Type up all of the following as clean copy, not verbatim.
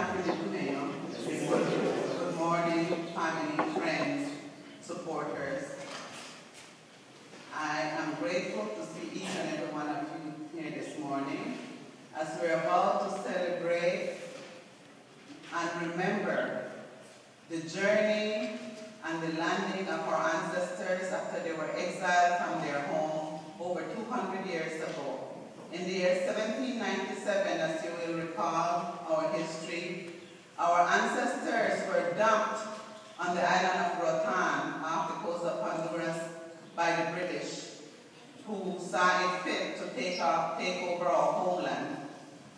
Good morning, family, friends, supporters. I am grateful to see each and every one of you here this morning as we're about to celebrate and remember the journey and the landing of our ancestors after they were exiled from their home over 200 years ago. In the year 1797, as you will recall our history, our ancestors were dumped on the island of Roatan off the coast of Honduras by the British, who saw it fit to take over our homeland.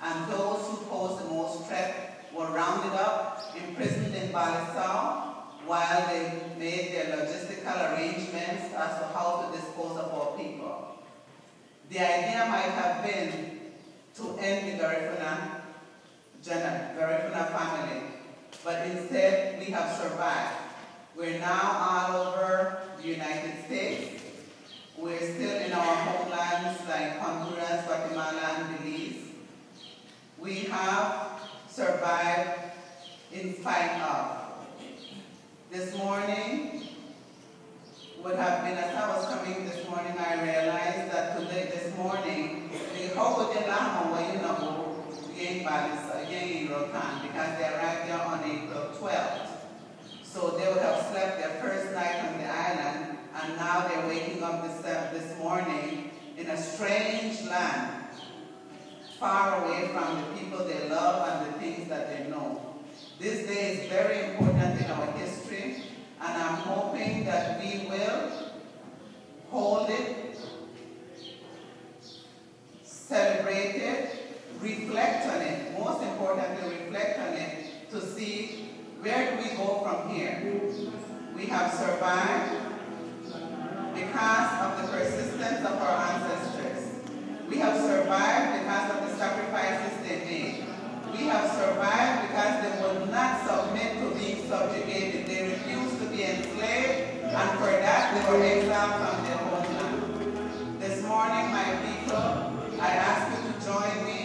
And those who posed the most threat were rounded up, imprisoned in Balisao, while they made their logistical arrangements as to how to dispose of our people. The idea might have been to end the Garifuna family, but instead we have survived. We're now all over the United States. We're still in our homelands like Honduras, Guatemala, and Belize. We have survived in spite of. This morning would have been, as I was coming this morning, I realized that this morning, the Rotan, because they arrived there on April 12th. So they would have slept their first night on the island, and now they're waking up this morning in a strange land, far away from the people they love and the things that they know. This day is very important in our history, and I'm hoping that we will hold it, celebrate it, reflect on it, most importantly reflect on it to see where do we go from here. We have survived because of the persistence of our ancestors. We have survived because of the sacrifices they made. We have survived because they would not submit to being subjugated. They refused to be enslaved, and for that they were exiled from their homeland. This morning, my people, I ask you to join me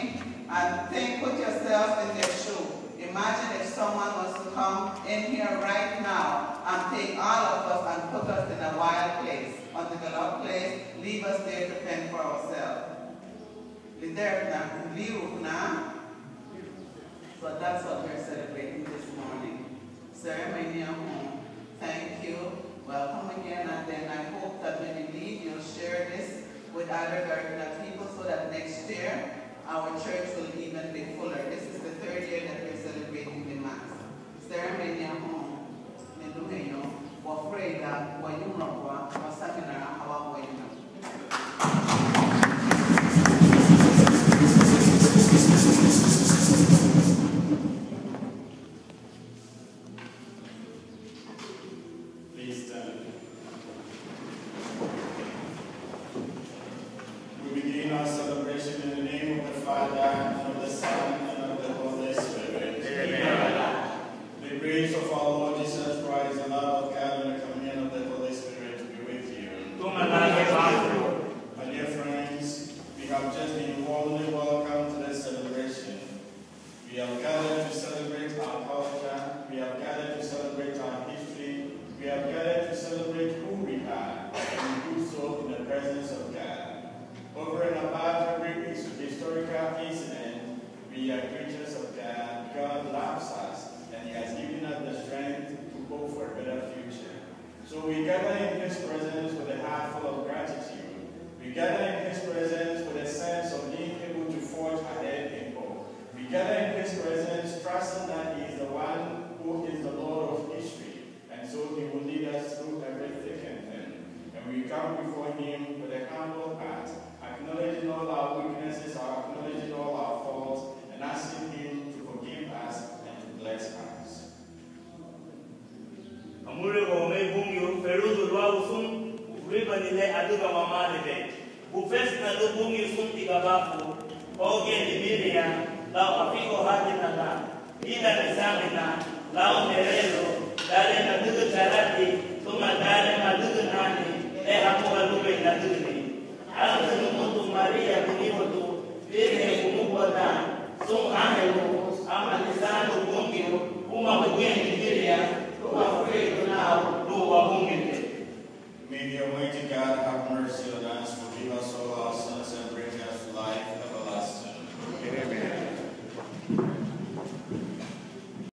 and put yourself in their shoe. Imagine if someone was to come in here right now and take all of us and put us in a wild place, undeveloped place, leave us there to fend for ourselves. So that's what we're celebrating this morning. Ceremony at home. Thank you. Welcome again. And then I hope that when you leave, you'll share this with other Garifuna people so that next year our church will even be fuller. This is the third year that we're celebrating the Mass. Ceremony at home. Please stand. We begin our celebration in the name of the Father, and of the Son, and of the Holy Spirit. Amen. The grace of our Lord Jesus Christ, the love of God, and the communion of the Holy Spirit be with you. My dear friends, we have just been warmly welcomed to this celebration. We have gathered to celebrate our culture. We have gathered to celebrate our history. We have gathered to celebrate who we are, and we do so in the presence of God. Over and above every historical incident, we are creatures of God. God loves us, and He has given us the strength to hope for a better future. So we gather in His presence with a heart full of gratitude. We gather in His presence with a sense of being able to forge ahead in hope. We gather in His presence trusting that He is the one who is the Lord of history, and so He will lead us through every thick and thin. And we come before Him with a humble heart, acknowledging all our weaknesses, acknowledging all our faults, and asking Him to forgive us and to bless us. Maria, have mercy on us, forgive us all our sins, and bring us to life everlasting. Amen.